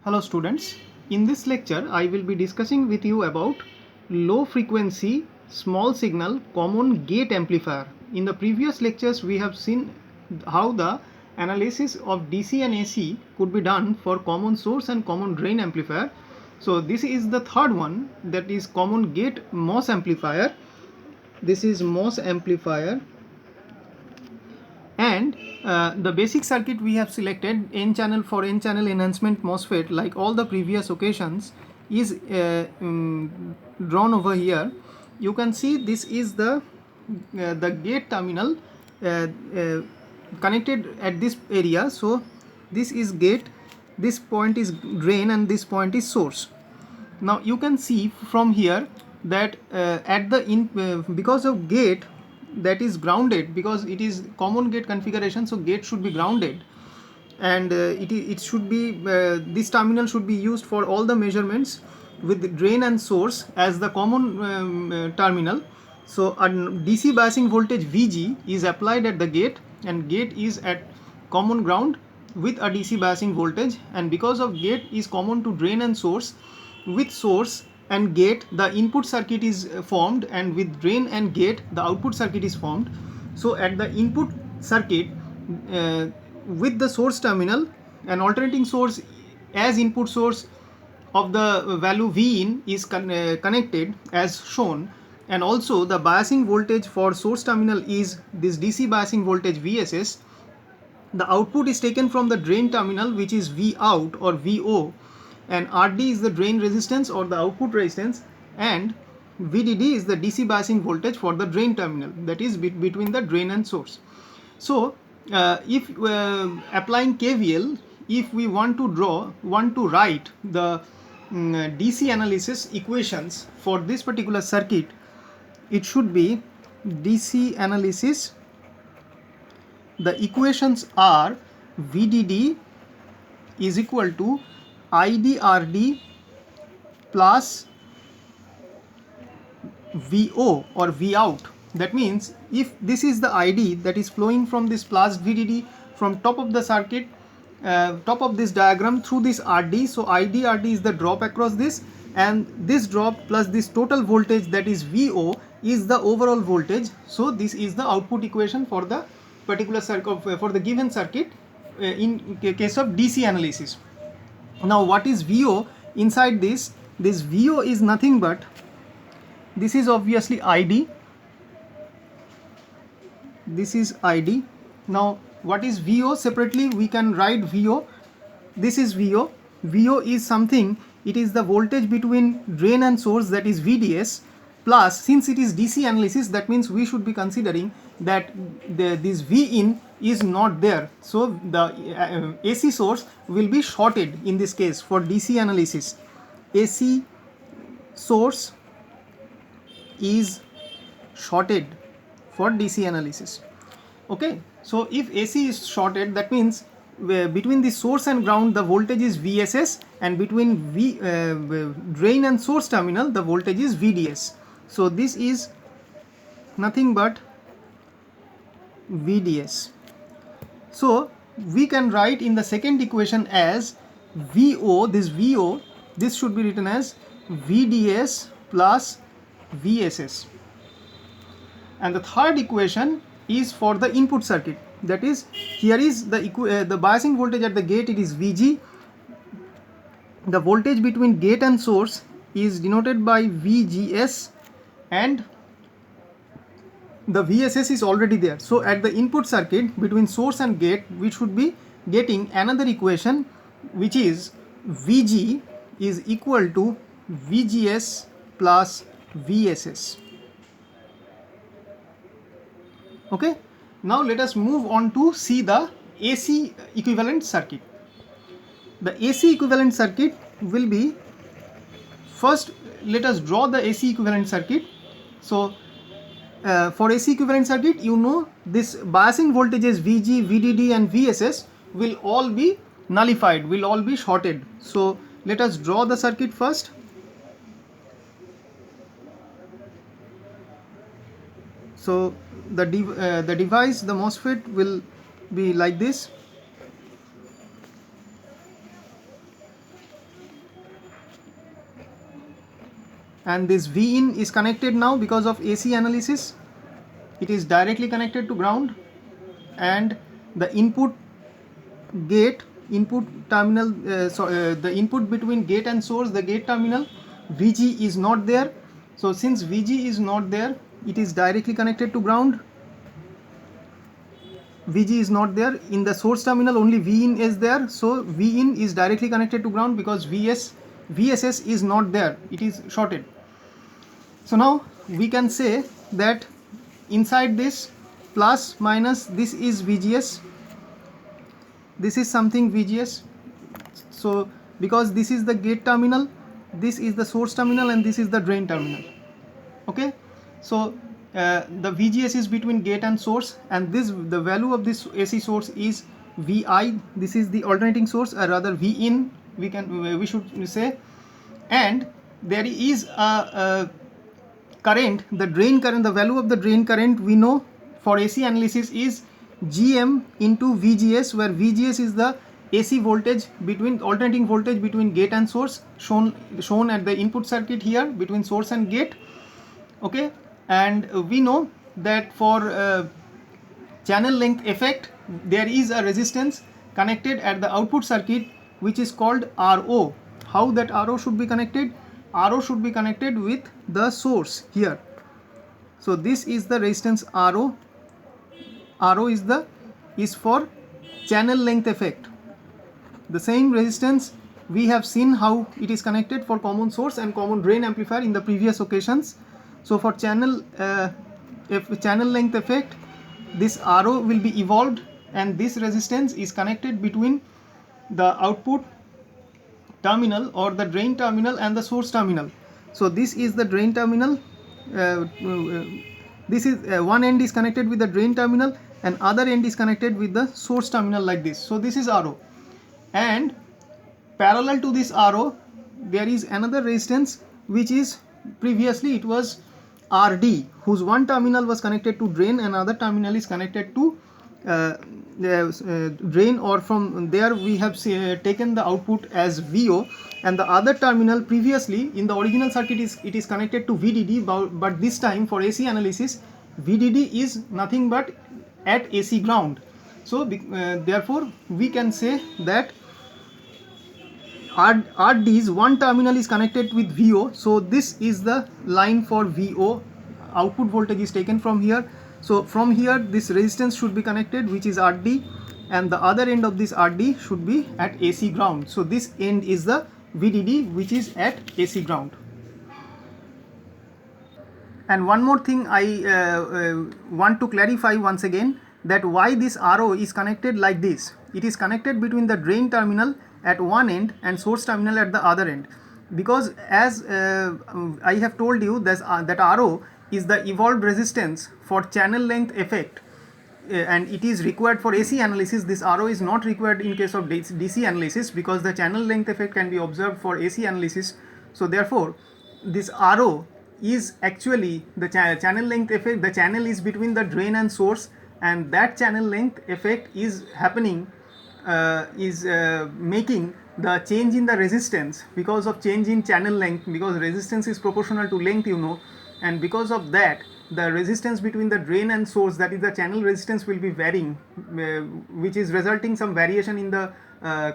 Hello students, in this lecture I will be discussing with you about low frequency small signal common gate amplifier. In the previous lectures we have seen how the analysis of DC and AC could be done for common source and common drain amplifier. So this is the third one, that is common gate MOS amplifier. This is MOS amplifier, and the basic circuit we have selected N channel for N channel enhancement MOSFET, like all the previous occasions, is drawn over here. You can see this is the gate terminal connected at this area. So this is gate, this point is drain, and this point is source. Now you can see from here that at the because of gate that is grounded, because it is common gate configuration, so gate should be grounded, and it should be this terminal should be used for all the measurements with the drain and source as the common terminal. So a DC biasing voltage VG is applied at the gate, and gate is at common ground with a DC biasing voltage, and because of gate is common to drain and source, with source and gate the input circuit is formed, and with drain and gate the output circuit is formed. So at the input circuit with the source terminal, an alternating source as input source of the value V in is connected as shown, and also the biasing voltage for source terminal is this DC biasing voltage VSS. The output is taken from the drain terminal, which is V out or VO, and RD is the drain resistance or the output resistance, and VDD is the DC biasing voltage for the drain terminal, that is between the drain and source. So if applying KVL, if we want to write the DC analysis equations for this particular circuit, it should be DC analysis. The equations are VDD is equal to IDRD plus VO or V out. That means if this is the ID that is flowing from this plus VDD from top of the circuit, top of this diagram through this RD, so IDRD is the drop across this, and this drop plus this total voltage, that is VO, is the overall voltage. So this is the output equation for the particular circuit, for the given circuit in case of DC analysis. Now what is VO inside this? This VO is nothing but, this is obviously ID, this is ID. Now what is VO? Separately we can write VO. This is VO. VO is something, it is the voltage between drain and source, that is VDS, plus, since it is DC analysis, that means we should be considering that this V in is not there, so the AC source will be shorted. In this case for DC analysis, AC source is shorted for DC analysis. Okay, so if AC is shorted, that means between the source and ground the voltage is VSS, and between drain and source terminal the voltage is VDS. So this is nothing but VDS. So we can write in the second equation as VO, this should be written as VDS plus VSS. And the third equation is for the input circuit, that is, here is the biasing voltage at the gate, it is VG. The voltage between gate and source is denoted by VGS, and the VSS is already there. So at the input circuit between source and gate, we should be getting another equation, which is VG is equal to VGS plus VSS. Okay, now let us move on to see the AC equivalent circuit. The AC equivalent circuit will be, first let us draw the AC equivalent circuit. So for AC equivalent circuit, you know, this biasing voltages VG, VDD and VSS will all be nullified, will all be shorted. So let us draw the circuit first. So the device, the MOSFET, will be like this. and this V in is connected now because of AC analysis. It is directly connected to ground, and the input terminal, the input between gate and source, the gate terminal, VG is not there. So since VG is not there, it is directly connected to ground. VG is not there. In the source terminal only V in is there, so V in is directly connected to ground because VSS is not there, it is shorted. So now we can say that inside this plus minus, this is VGS, this is something VGS. So because this is the gate terminal, this is the source terminal, and this is the drain terminal. Okay, so the VGS is between gate and source, and the value of this AC source is VI. This is the alternating source, or rather V in, we should say. And there is a current, the drain current, the value of the drain current we know for AC analysis is GM into VGS, where VGS is the AC voltage between, alternating voltage between gate and source, shown at the input circuit here between source and gate. Okay, and we know that for channel length effect, there is a resistance connected at the output circuit which is called RO. How that RO should be connected? RO should be connected with the source here. So this is the resistance RO. RO is for channel length effect. The same resistance we have seen how it is connected for common source and common drain amplifier in the previous occasions. So for channel length effect, this RO will be evolved, and this resistance is connected between the output terminal or the drain terminal and the source terminal. So this is the drain terminal. This is one end is connected with the drain terminal, and other end is connected with the source terminal like this. So this is RO, and parallel to this RO there is another resistance which is, previously it was RD, whose one terminal was connected to drain and other terminal is connected to drain, or from there we have taken the output as VO, and the other terminal previously in the original circuit it is connected to VDD, but this time for AC analysis VDD is nothing but at AC ground. So therefore we can say that RD's one terminal is connected with VO, so this is the line for VO. Output voltage is taken from here. So from here this resistance should be connected, which is RD, and the other end of this RD should be at AC ground. So this end is the VDD, which is at AC ground. And one more thing I want to clarify once again, that why this RO is connected like this. It is connected between the drain terminal at one end and source terminal at the other end, because as I have told you that RO is the evolved resistance for channel length effect, and it is required for AC analysis. This RO is not required in case of DC analysis, because the channel length effect can be observed for AC analysis. So therefore this RO is actually the channel length effect. The channel is between the drain and source, and that channel length effect is happening, making the change in the resistance because of change in channel length, because resistance is proportional to length, you know, and because of that the resistance between the drain and source, that is the channel resistance, will be varying, which is resulting some variation in the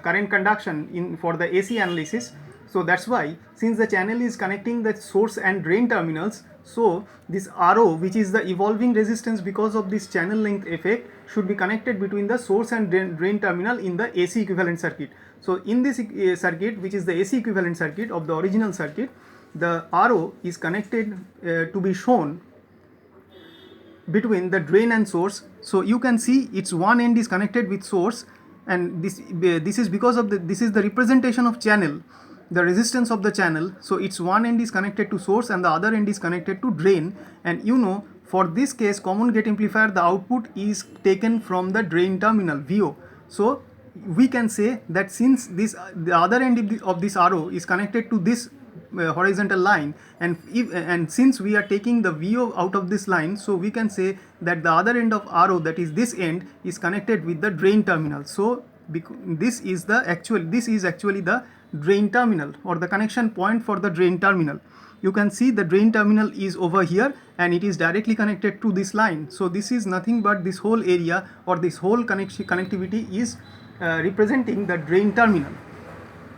current conduction for the AC analysis. So that's why, since the channel is connecting the source and drain terminals, so this RO, which is the evolving resistance because of this channel length effect, should be connected between the source and drain terminal in the AC equivalent circuit. So in this circuit, which is the AC equivalent circuit of the original circuit, the RO is connected to be shown between the drain and source. So you can see its one end is connected with source, and this is because of this is the representation of channel, the resistance of the channel. So its one end is connected to source and the other end is connected to drain, and you know, for this case common gate amplifier, the output is taken from the drain terminal VO. So we can say that since the other end of this RO is connected to this horizontal line, and since we are taking the VO out of this line, so we can say that the other end of RO, that is this end, is connected with the drain terminal. So this is actually the drain terminal, or the connection point for the drain terminal. you can see the drain terminal is over here and it is directly connected to this line. So this is nothing but this whole area or this whole connectivity is representing the drain terminal.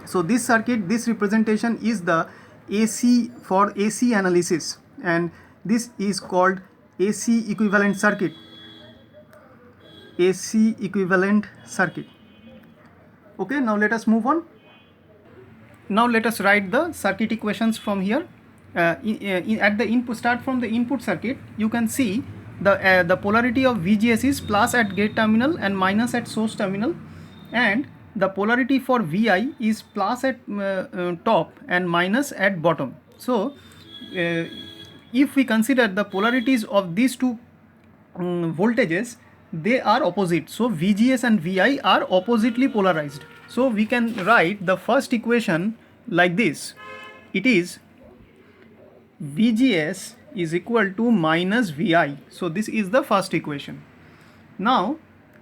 So this circuit, this representation is the AC for AC analysis, and this is called AC equivalent circuit. AC equivalent circuit. Okay, now let us move on. Now let us write the circuit equations from here. At the input, start from the input circuit. You can see the polarity of VGS is plus at gate terminal and minus at source terminal, and the polarity for VI is plus at top and minus at bottom. So if we consider the polarities of these two voltages, they are opposite. So VGS and VI are oppositely polarized. So we can write the first equation like this. It is VGS is equal to minus VI. So this is the first equation. Now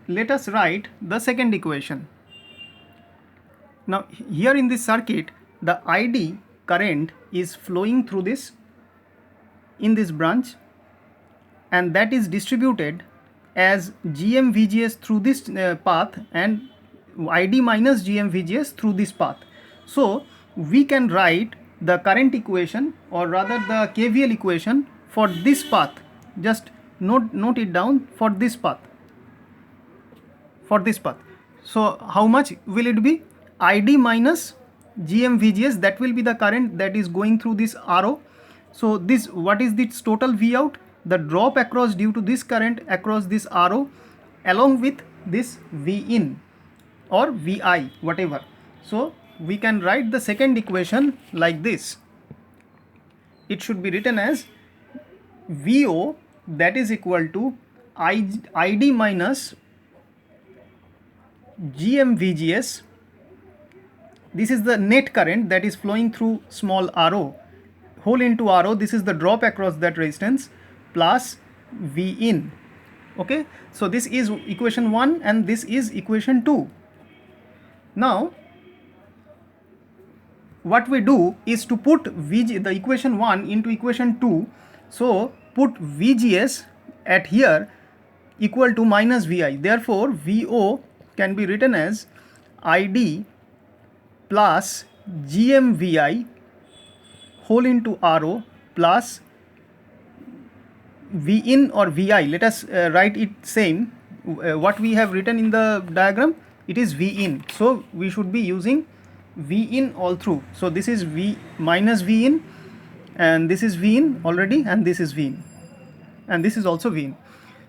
let us write the second equation. Now here in this circuit, the ID current is flowing through this, in this branch, and that is distributed as GM VGS through this path and ID minus GM VGS through this path. So we can write the current equation, or rather the KVL equation for this path. Just note it down for this path. For this path. So how much will it be? ID minus GM VGS, that will be the current that is going through this arrow. So this, what is this total V out? The drop across due to this current across this arrow, along with this V in or VI, whatever. So we can write the second equation like this. It should be written as VO, that is equal to ID minus GM VGS. This is the net current that is flowing through small arrow, hole into arrow. This is the drop across that resistance, plus V in. Okay, so this is equation 1 and this is equation 2. Now what we do is to put the equation 1 into equation 2. So put VGS at here equal to minus VI. Therefore VO can be written as ID plus GM VI whole into arrow plus V in or VI. Let us write it same. What we have written in the diagram, it is V in. So we should be using V in all through. So this is V minus V in, and this is V in already, and this is V in, and this is also V in.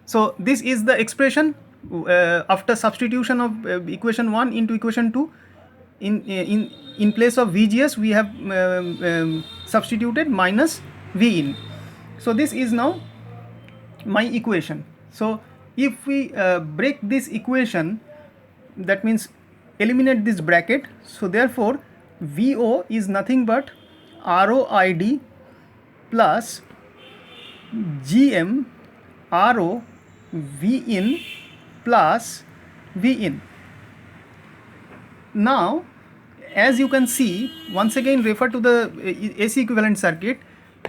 So this is the expression after substitution of equation 1 into equation 2. In place of VGS we have substituted minus V in. So this is now my equation. So if we break this equation, that means eliminate this bracket. So therefore VO is nothing but ROID plus GM RO V in plus V in. Now as you can see, once again refer to the AC equivalent circuit,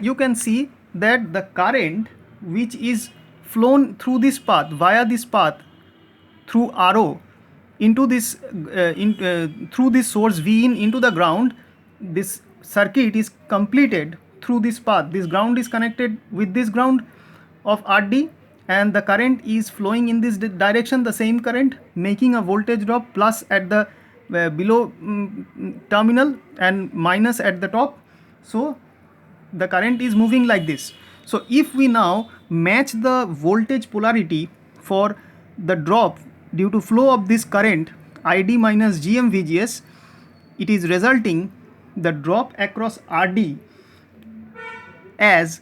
you can see that the current which is flown through this path, via this path, through arrow into this through this source V in into the ground, this circuit is completed through this path. This ground is connected with this ground of RD, and the current is flowing in this direction, the same current, making a voltage drop plus at the below terminal and minus at the top. So the current is moving like this. So if we now match the voltage polarity for the drop due to flow of this current ID minus GM VGS, it is resulting the drop across RD as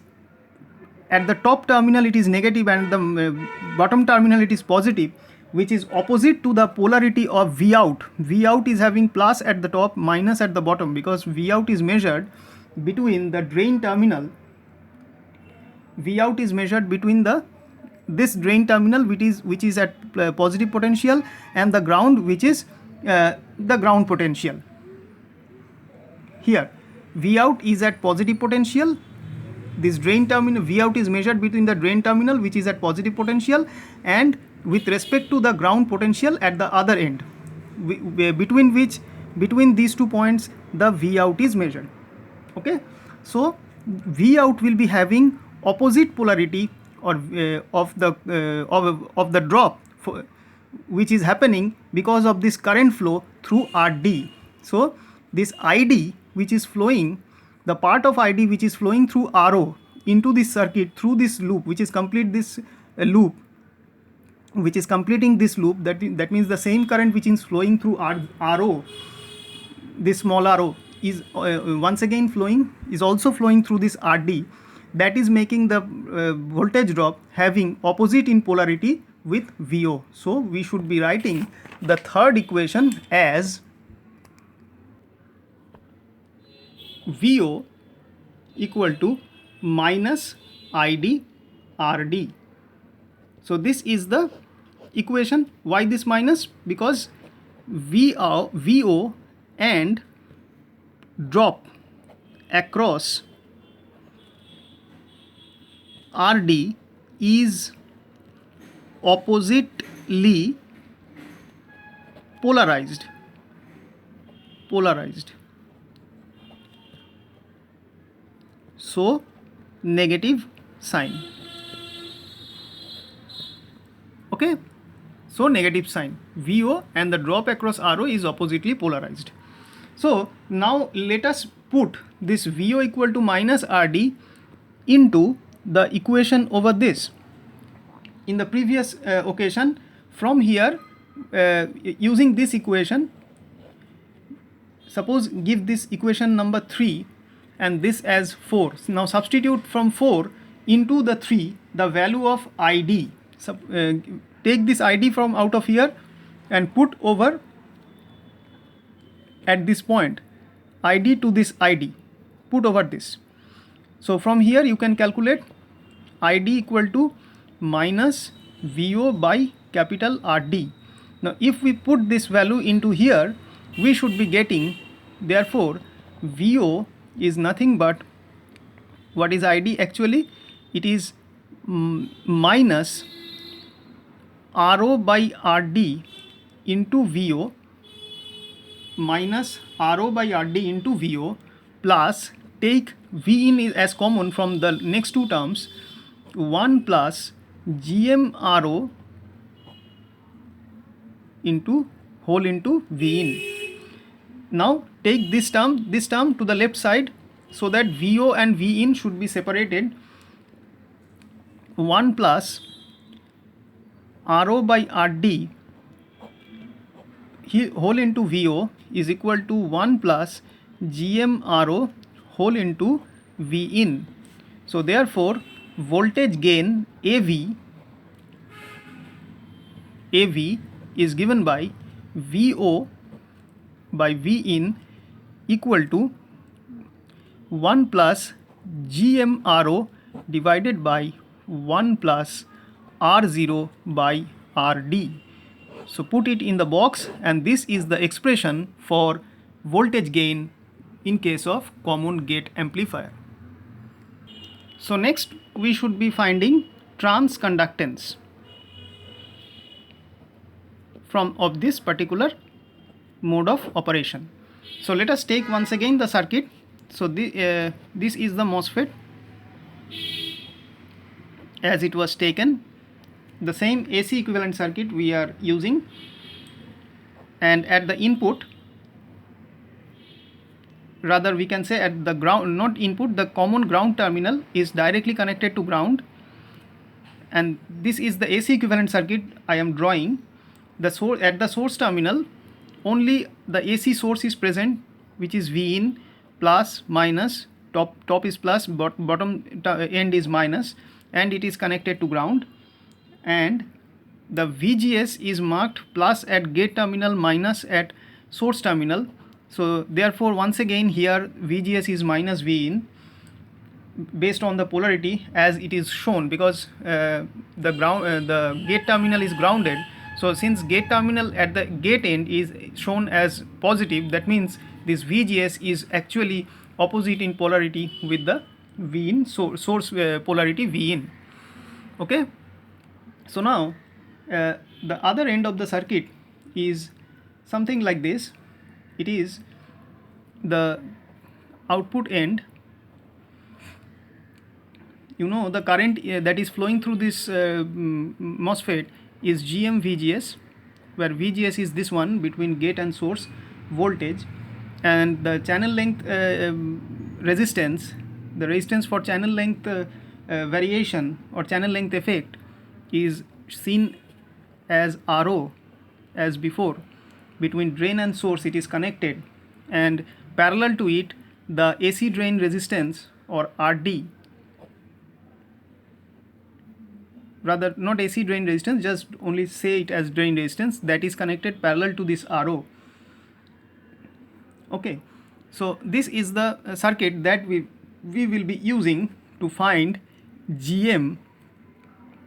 at the top terminal it is negative and the bottom terminal it is positive, which is opposite to the polarity of V out. V out is having plus at the top, minus at the bottom, because V out is measured between the drain terminal. V out is measured between this drain terminal which is at positive potential and the ground which is the ground potential here. V out is at positive potential. This drain terminal, V out is measured between the drain terminal, which is at positive potential, and with respect to the ground potential at the other end, between these 2 points the V out is measured. Okay, so V out will be having opposite polarity or of the drop which is happening because of this current flow through RD. So this ID which is flowing, the part of ID which is flowing through RO into this circuit through this loop, which is completing this loop, that means the same current which is flowing through RO, this small RO is once again also flowing through this RD, that is making the voltage drop having opposite in polarity with VO. So we should be writing the third equation as VO equal to minus ID RD. So this is the equation. Why this minus? Because VO and drop across RD is oppositely polarized. So negative sign. Okay, so negative sign. VO and the drop across RO is oppositely polarized. So now let us put this VO equal to minus RD into the equation over this. In the previous occasion, from here using this equation, suppose give this equation number 3 and this as 4. Now substitute from 4 into the 3 the value of ID. Take this ID from out of here and put over at this point, ID to this ID, put over this. So from here you can calculate ID equal to minus VO by capital RD. Now if we put this value into here, we should be getting, therefore VO is nothing but, what is ID actually? It is minus RO by RD into VO, minus RO by RD into VO, plus take V in as common from the next two terms, 1 plus GM RO into whole into V in. Now take this term to the left side, so that VO and V in should be separated. 1 plus RO by RD whole into VO is equal to 1 plus GM RO whole into V in. So therefore voltage gain AV is given by VO by V in equal to 1 plus GM RO divided by 1 plus R0 by RD. So put it in the box, and this is the expression for voltage gain in case of common gate amplifier. So next we should be finding transconductance of this particular mode of operation. So let us take once again the circuit. So this is the MOSFET as it was taken, the same AC equivalent circuit we are using, and at the input, rather we can say at the ground, not input, the common ground terminal is directly connected to ground, and this is the AC equivalent circuit I am drawing. The source, at the source terminal only the AC source is present, which is V in, plus minus, top is plus, bottom end is minus, and it is connected to ground, and the VGS is marked plus at gate terminal, minus at source terminal. So therefore once again here VGS is minus V in based on the polarity as it is shown, because the gate terminal is grounded. So since gate terminal at the gate end is shown as positive, that means this VGS is actually opposite in polarity with the V in source polarity V in. Okay, so now the other end of the circuit is something like this. It is the output end. You know, the current that is flowing through this MOSFET is GM VGS, where VGS is this one between gate and source voltage, and the channel length resistance, the resistance for channel length variation or channel length effect is seen as RO as before. Between drain and source it is connected, and parallel to it the AC drain resistance or RD, rather not AC drain resistance, just only say it as drain resistance, that is connected parallel to this RO. Okay, so this is the circuit that we will be using to find GM,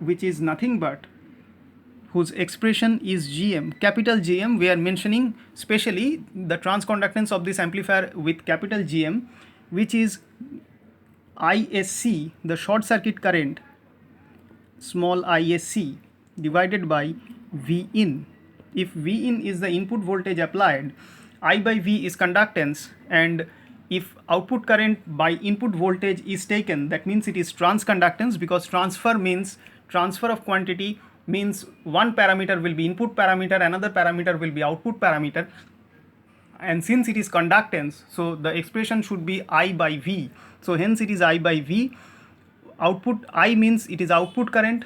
which is nothing but, whose expression is GM, capital GM. We are mentioning specially the transconductance of this amplifier with capital GM, which is ISC, the short circuit current, small ISC, divided by V in. If V in is the input voltage applied, I by V is conductance, and if output current by input voltage is taken, that means it is transconductance, because transfer means transfer of quantity, means one parameter will be input parameter, another parameter will be output parameter, and since it is conductance, so the expression should be I by V. So hence it is I by V. Output I means it is output current,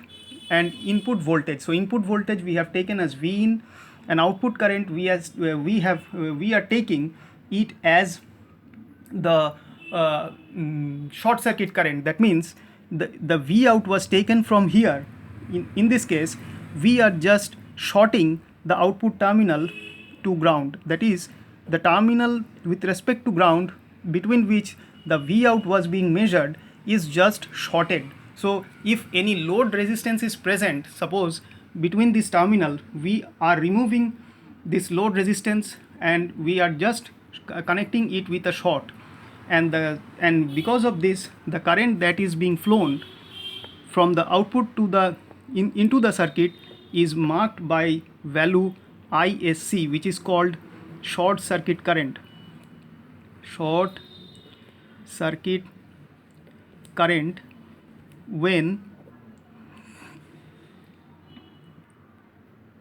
and input voltage, so input voltage we have taken as V in, and output current we are taking it as the short circuit current. That means the V out was taken from here. In this case we are just shorting the output terminal to ground, that is the terminal with respect to ground between which the V out was being measured is just shorted. So if any load resistance is present, suppose between this terminal, we are removing this load resistance and we are just connecting it with a short, and because of this the current that is being flown from the output to the into the circuit is marked by value ISC, which is called short circuit current. Short circuit current when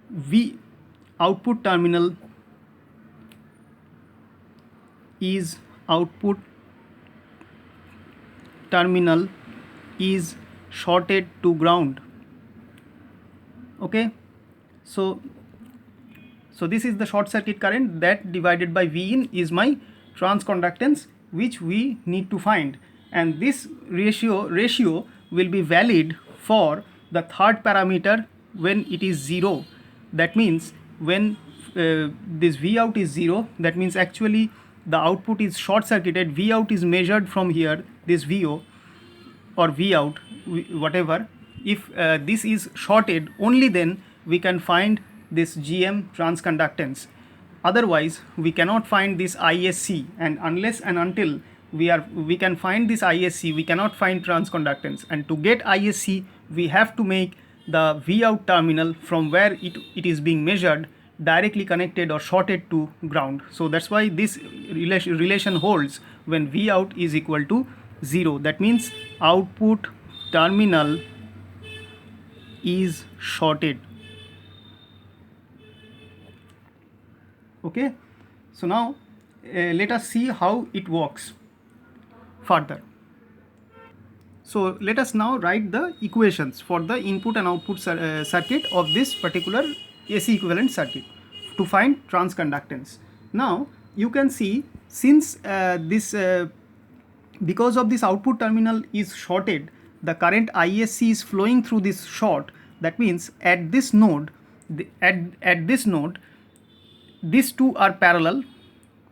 V output terminal is shorted to ground. Okay, so this is the short circuit current, that divided by V in is my transconductance, which we need to find, and this ratio will be valid for the third parameter when it is 0. That means when this V out is 0, that means actually the output is short circuited. V out is measured from here, this VO or V out, whatever. If this is shorted, only then we can find this GM transconductance. Otherwise we cannot find this ISC, and unless and until we can find this ISC, we cannot find transconductance. And to get ISC, we have to make the V out terminal from where it is being measured directly connected or shorted to ground. So that's why this relation holds when V out is equal to 0. That means output terminal is shorted. Okay, so now let us see how it works further. So let us now write the equations for the input and output circuit of this particular AC equivalent circuit to find transconductance. Now you can see, since because of this output terminal is shorted, the current ISC is flowing through this short. That means at this node, these two are parallel.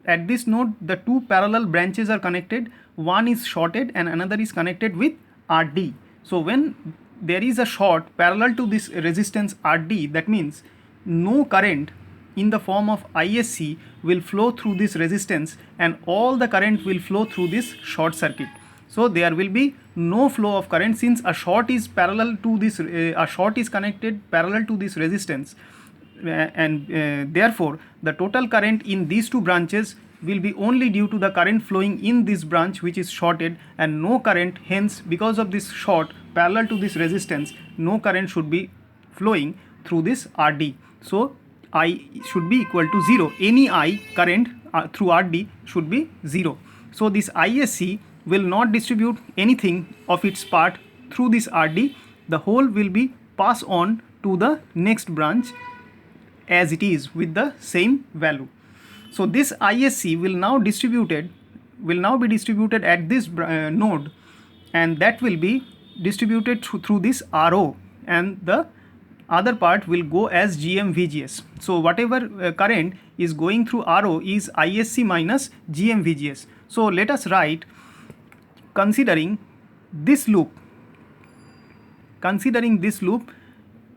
At this node the two parallel branches are connected, one is shorted and another is connected with RD. So when there is a short parallel to this resistance RD, that means no current in the form of ISC will flow through this resistance, and all the current will flow through this short circuit. So there will be no flow of current, since a short is parallel to this, a short is connected parallel to this resistance, and therefore the total current in these two branches will be only due to the current flowing in this branch which is shorted, and no current. Hence, because of this short parallel to this resistance, no current should be flowing through this RD. So I should be equal to 0. Any I current through RD should be 0. So this ISC will not distribute anything of its part through this RD. The whole will be passed on to the next branch as it is with the same value. So this ISC will now be distributed at this node, and that will be distributed through this RO, and the other part will go as GM-VGS. So whatever current is going through RO is ISC minus GM-VGS. So let us write, considering this loop,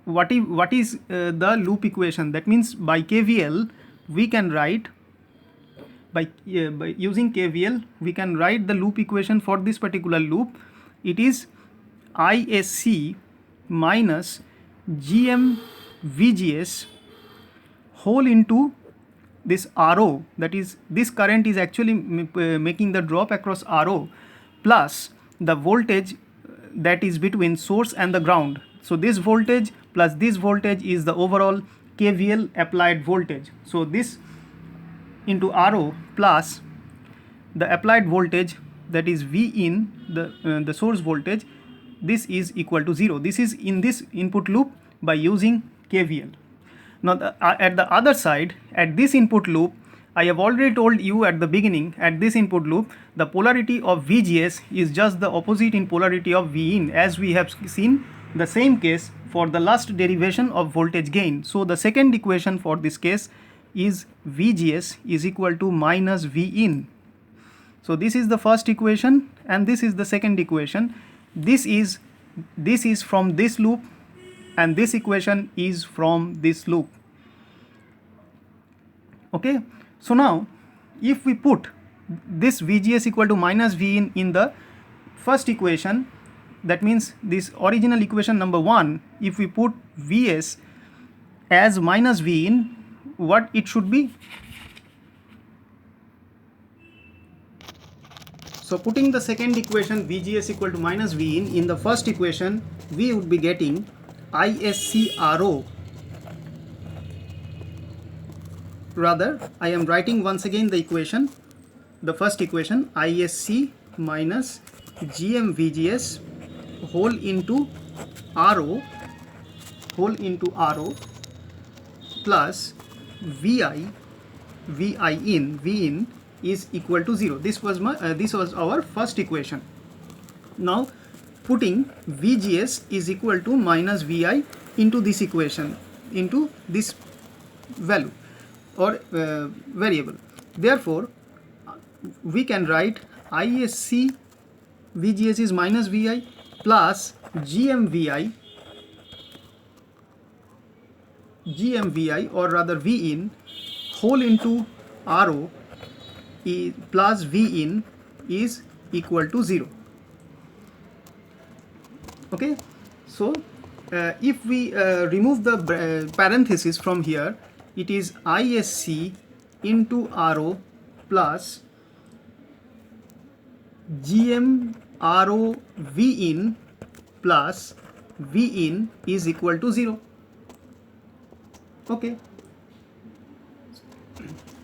what is the loop equation? That means by KVL we can write, by using KVL we can write the loop equation for this particular loop. It is ISC minus GM-VGS whole into this RO, that is this current is actually making the drop across RO, plus the voltage that is between source and the ground. So this voltage plus this voltage is the overall KVL applied voltage. So this into RO plus the applied voltage, that is V in the source voltage, this is equal to 0. This is in this input loop by using KVL. Now at the other side, at this input loop, I have already told you at the beginning, at this input loop the polarity of VGS is just the opposite in polarity of V in, as we have seen the same case for the last derivation of voltage gain. So the second equation for this case is VGS is equal to minus V in. So this is the first equation and this is the second equation. This is from this loop and this equation is from this loop. Okay, so now if we put this VGS equal to minus V in the first equation, that means this original equation number 1, if we put Vs as minus V in, what it should be? So putting the second equation VGS equal to minus V in the first equation, we would be getting ISCRO. Rather, I am writing once again the equation, the first equation, ISC minus GM-VGS whole into RO plus V in is equal to 0. This was our first equation. Now putting VGS is equal to minus Vi into this equation, into this value or variable. Therefore we can write ISC VGS is minus Vi plus GMVI or rather V in whole into RO plus V in is equal to 0. Okay, so if we remove the parenthesis from here, it is ISC into RO plus GM RO V in plus V in is equal to 0. Okay,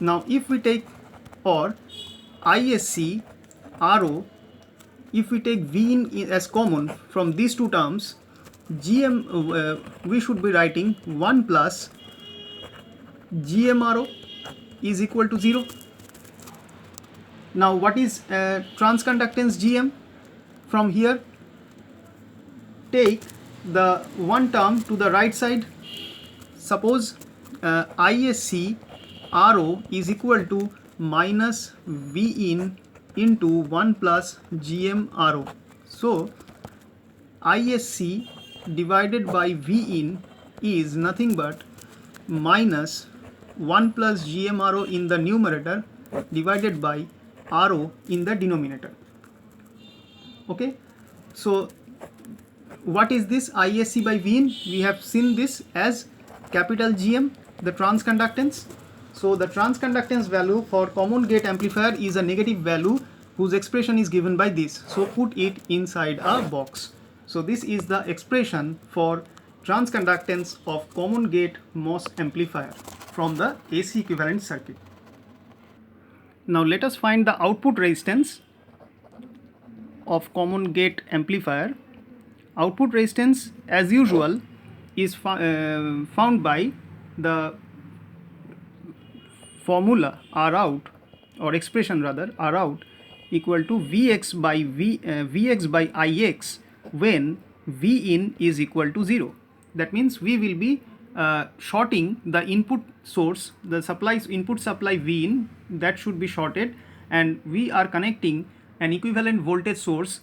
now if we take, or ISC RO, if we take V in as common from these two terms, GM we should be writing 1 plus GM RO is equal to 0. Now what is transconductance GM? From here take the one term to the right side. Suppose ISC RO is equal to minus V in into 1 plus GM RO. So ISC divided by V in is nothing but minus 1 plus GMRO in the numerator divided by RO in the denominator. Okay, so what is this ISC by Vin? We have seen this as capital GM, the transconductance. So the transconductance value for common gate amplifier is a negative value whose expression is given by this. So put it inside a box. So this is the expression for transconductance of common gate MOS amplifier from the AC equivalent circuit. Now let us find the output resistance of common gate amplifier. Output resistance as usual is found by the formula R out, or expression rather, R out equal to Vx by Ix when V in is equal to 0. That means we will be shorting the input source, the input supply V in, that should be shorted, and we are connecting an equivalent voltage source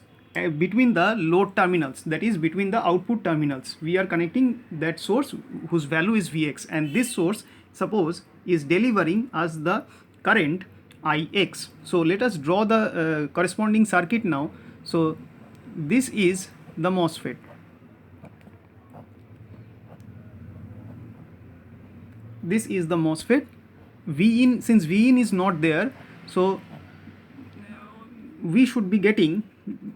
between the load terminals, that is between the output terminals. We are connecting that source whose value is Vx, and this source, suppose, is delivering us the current Ix. So let us draw the corresponding circuit now. So this is the MOSFET. This is the MOSFET. V in, since V in is not there, so we should be getting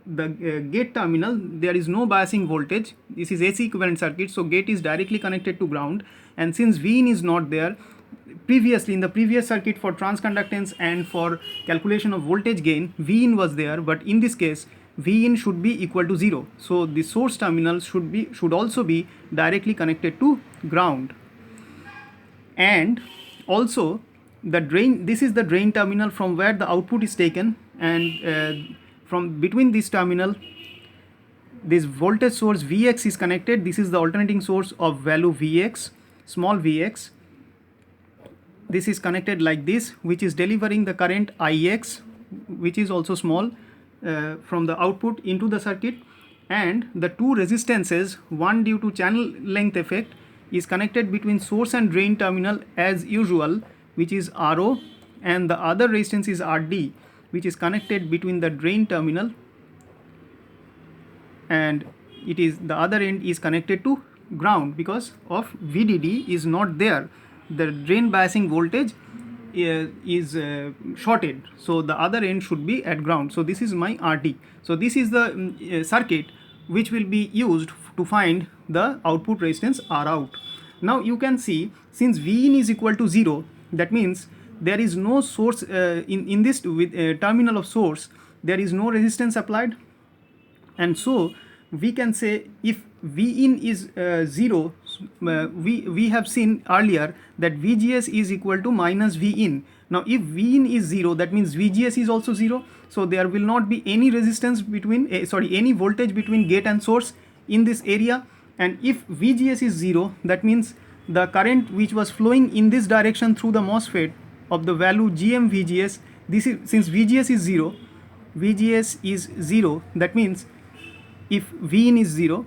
the gate terminal, there is no biasing voltage. This is AC equivalent circuit, so gate is directly connected to ground, and since V in is not there, previously in the previous circuit for transconductance and for calculation of voltage gain, V in was there, but in this case V in should be equal to 0. So the source terminal should also be directly connected to ground, and also the drain, this is the drain terminal from where the output is taken, and from between this terminal this voltage source Vx is connected. This is the alternating source of value Vx, small vx. This is connected like this, which is delivering the current Ix, which is also small, from the output into the circuit, and the two resistances, one due to channel length effect, is connected between source and drain terminal as usual, which is RO, and the other resistance is RD, which is connected between the drain terminal, and it is the other end is connected to ground because of VDD is not there. The drain biasing voltage is shorted, so the other end should be at ground. So this is my RD. So this is the circuit which will be used to find the output resistance R out. Now you can see, since V in is equal to 0, that means there is no source in this with terminal of source, there is no resistance applied, and so we can say if V in is 0, we have seen earlier that VGS is equal to minus V in. Now if V in is 0, that means VGS is also 0, so there will not be any resistance between any voltage between gate and source in this area. And if VGS is 0, that means the current which was flowing in this direction through the MOSFET of the value GM VGS, this is, since VGS is 0, VGS is 0, that means if V in is 0,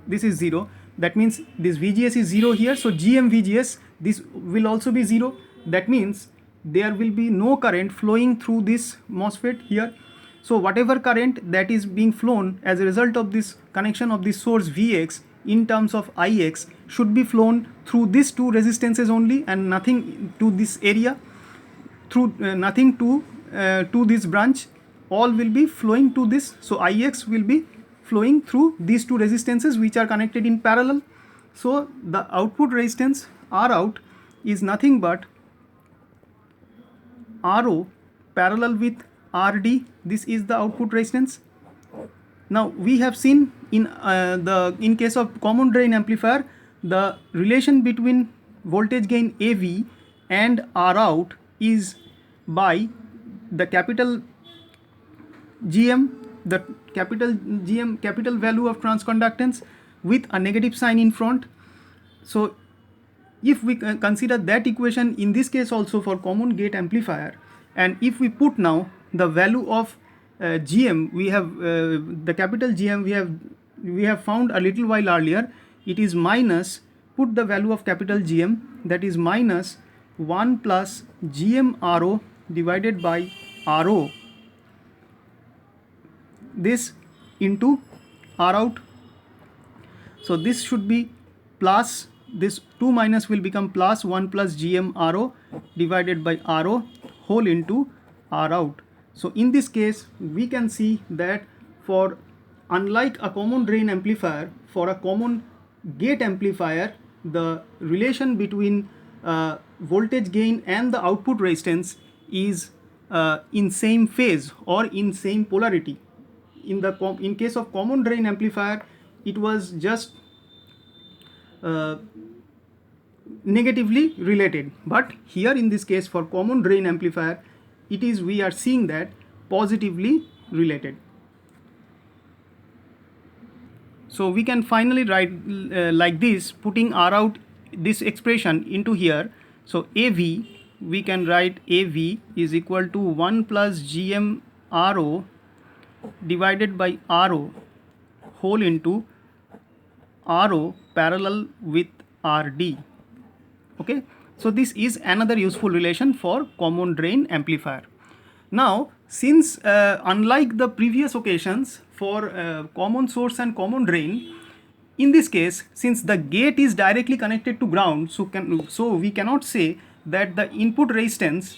this is 0, that means this VGS is 0 here, so GM VGS, this will also be 0, that means there will be no current flowing through this MOSFET here. So whatever current that is being flown as a result of this connection of this source Vx in terms of Ix should be flown through these two resistances only, and nothing to this area, through nothing to this branch, all will be flowing to this. So Ix will be flowing through these two resistances which are connected in parallel. So the output resistance R out is nothing but RO parallel with RD. This is the output resistance. Now we have seen in case of common drain amplifier, the relation between voltage gain AV and R out is by the capital GM, the capital value of transconductance with a negative sign in front. So if we consider that equation in this case also for common gate amplifier, and if we put now the value of GM, we have the capital GM we have found a little while earlier, it is minus, put the value of capital GM, that is minus 1 plus Gm RO divided by RO, this into R out. So this should be plus, this 2 minus will become plus 1 plus Gm RO divided by RO whole into R out. So in this case we can see that for, unlike a common drain amplifier, for a common gate amplifier, the relation between voltage gain and the output resistance is in same phase or in same polarity. In case of common drain amplifier, it was just negatively related, but here in this case for common drain amplifier, it is, we are seeing that positively related. So we can finally write like this, putting R out this expression into here. So AV, we can write AV is equal to 1 plus Gm RO divided by RO whole into RO parallel with RD. Okay, so this is another useful relation for common drain amplifier. Now, since unlike the previous occasions for common source and common drain, in this case, since the gate is directly connected to ground, so we cannot say that the input resistance,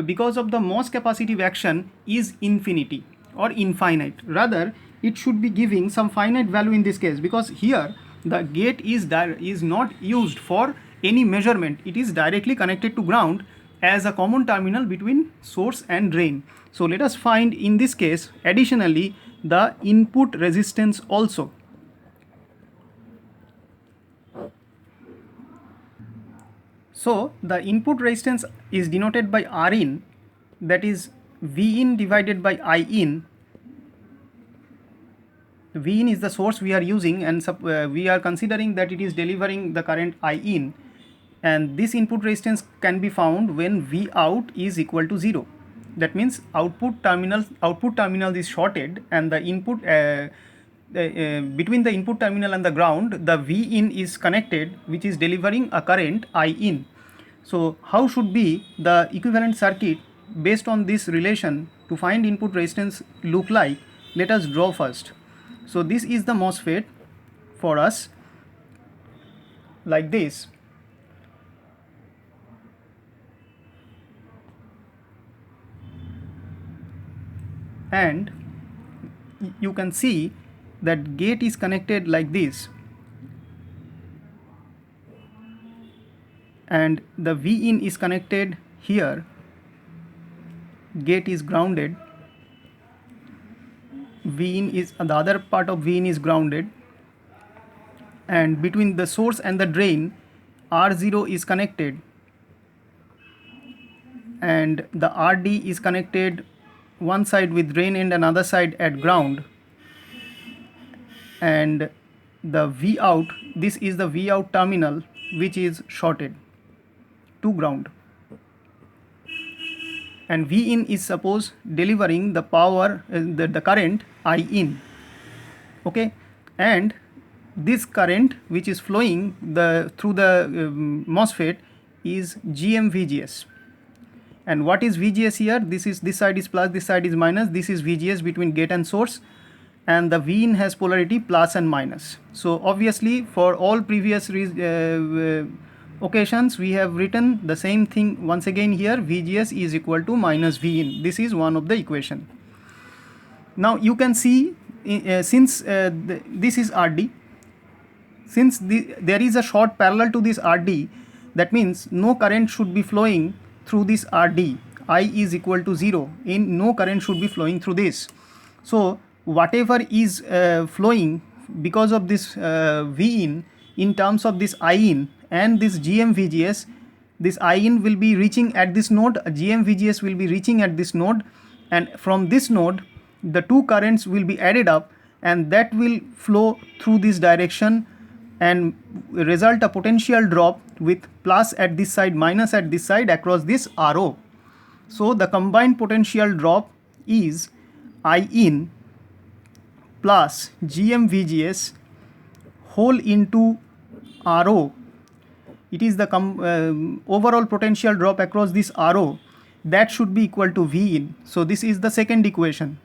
because of the MOS capacitive action, is infinity or infinite. Rather, it should be giving some finite value in this case, because here the gate is not used for any measurement. It is directly connected to ground as a common terminal between source and drain. So let us find in this case additionally the input resistance also. So the input resistance is denoted by Rin, that is Vin divided by Iin. Vin is the source we are using, and we are considering that it is delivering the current Iin, and this input resistance can be found when V out is equal to 0. That means output terminal is shorted, and the input between the input terminal and the ground, the V in is connected, which is delivering a current I in. So how should be the equivalent circuit based on this relation to find input resistance look like? Let us draw first. So this is the MOSFET for us, like this. And you can see that gate is connected like this, and the V in is connected here, gate is grounded, V in is, the other part of V in is grounded, and between the source and the drain R0 is connected, and the RD is connected one side with drain and another side at ground, and the V out, this is the V out terminal which is shorted to ground, and V in is suppose delivering the power, the current I in. Okay, and this current which is flowing through the MOSFET is GM-VGS. And what is VGS here? This side is plus, this side is minus. This is VGS between gate and source, and the V in has polarity plus and minus. So obviously for all previous occasions we have written the same thing once again here. VGS is equal to minus V in. This is one of the equation. Now you can see since this is RD, since there is a short parallel to this RD, that means no current should be flowing through this RD. I is equal to 0, in no current should be flowing through this. So whatever is flowing because of this V in terms of this I in and this GM VGS, this I in will be reaching at this node, GM VGS will be reaching at this node, and from this node the two currents will be added up, and that will flow through this direction and result a potential drop with plus at this side, minus at this side across this RO. So the combined potential drop is I in plus GM VGS whole into RO it is the overall potential drop across this RO, that should be equal to V in. So this is the second equation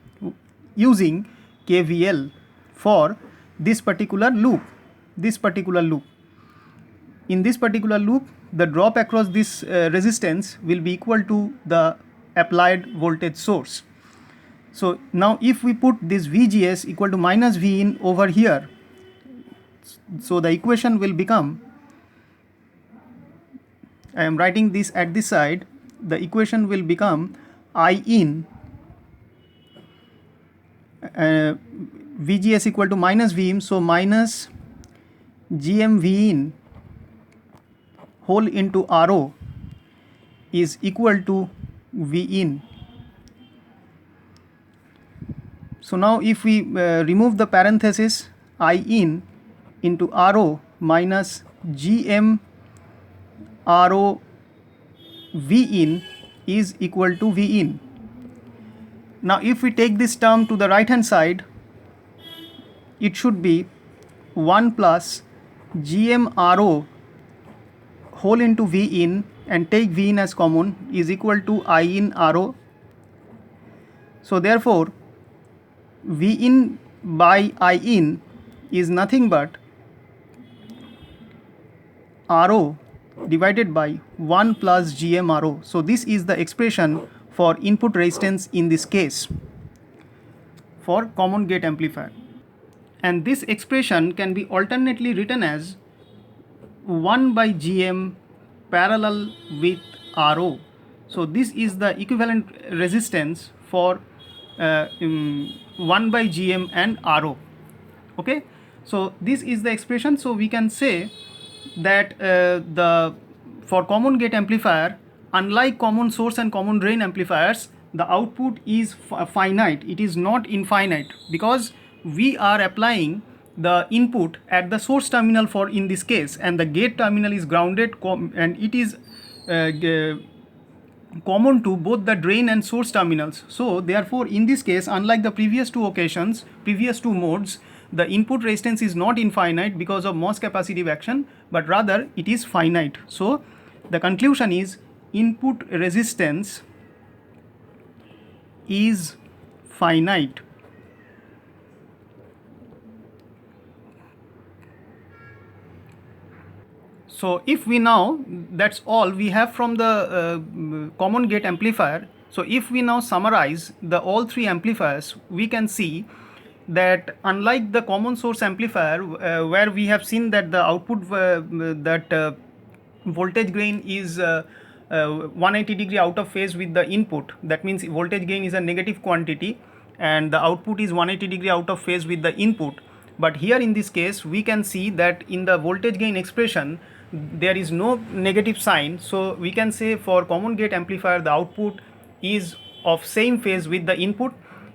using KVL for this particular loop. In this particular loop, the drop across this resistance will be equal to the applied voltage source. So now if we put this VGS equal to minus V in over here, so the equation will become, I am writing this at this side, the equation will become I in VGS equal to minus V in, so minus GM V in whole into RO is equal to V in. So now if we remove the parenthesis, I in into RO minus GM RO V in is equal to V in. Now if we take this term to the right hand side, it should be 1 plus GM RO whole into V in, and take V in as common, is equal to I in RO. So therefore V in by I in is nothing but RO divided by 1 plus GM RO. So this is the expression for input resistance in this case for common gate amplifier. And this expression can be alternately written as 1 by GM parallel with RO. So this is the equivalent resistance for 1 by GM and RO. Okay, so this is the expression. So we can say that for common gate amplifier, unlike common source and common drain amplifiers, the output is finite. It is not infinite, because we are applying the input at the source terminal for in this case, and the gate terminal is grounded, and it is common to both the drain and source terminals. So therefore in this case, unlike the previous two modes, the input resistance is not infinite because of Morse capacitive action, but rather it is finite. So the conclusion is input resistance is finite. So if we now, that's all we have from the common gate amplifier. So if we now summarize all three amplifiers, we can see that unlike the common source amplifier, where we have seen that the output voltage gain is 180 degree out of phase with the input, that means voltage gain is a negative quantity and the output is 180 degree out of phase with the input. But here in this case, we can see that in the voltage gain expression there is no negative sign. So we can say for common gate amplifier the output is of same phase with the input,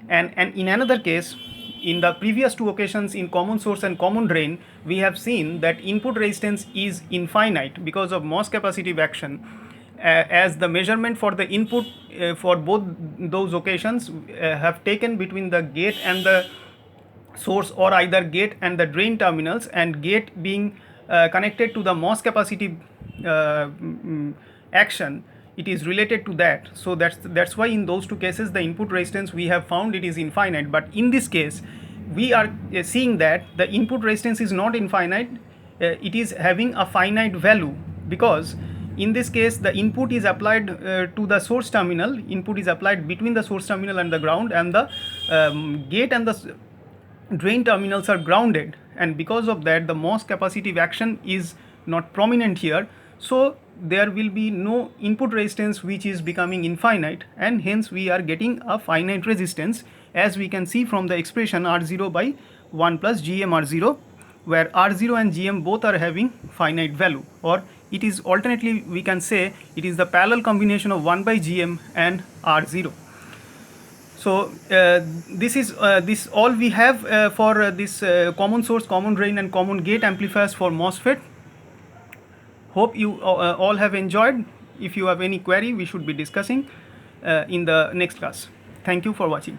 and in another case, in the previous two occasions in common source and common drain, we have seen that input resistance is infinite because of Morse capacitive action, as the measurement for the input for both those occasions have taken between the gate and the source, or either gate and the drain terminals, and gate being connected to the Morse capacitive action, it is related to that. So that's why in those two cases the input resistance we have found it is infinite. But in this case we are seeing that the input resistance is not infinite, it is having a finite value, because in this case the input is applied to the source terminal, input is applied between the source terminal and the ground, and the gate and the drain terminals are grounded, and because of that the Morse capacitive action is not prominent here. So there will be no input resistance which is becoming infinite, and hence we are getting a finite resistance, as we can see from the expression R0 by 1 plus GM R0, where R0 and GM both are having finite value, or it is alternately we can say it is the parallel combination of 1 by GM and R0. So this is this all we have for this common source, common drain and common gate amplifiers for MOSFET. Hope you all have enjoyed. If you have any query, we should be discussing in the next class. Thank you for watching.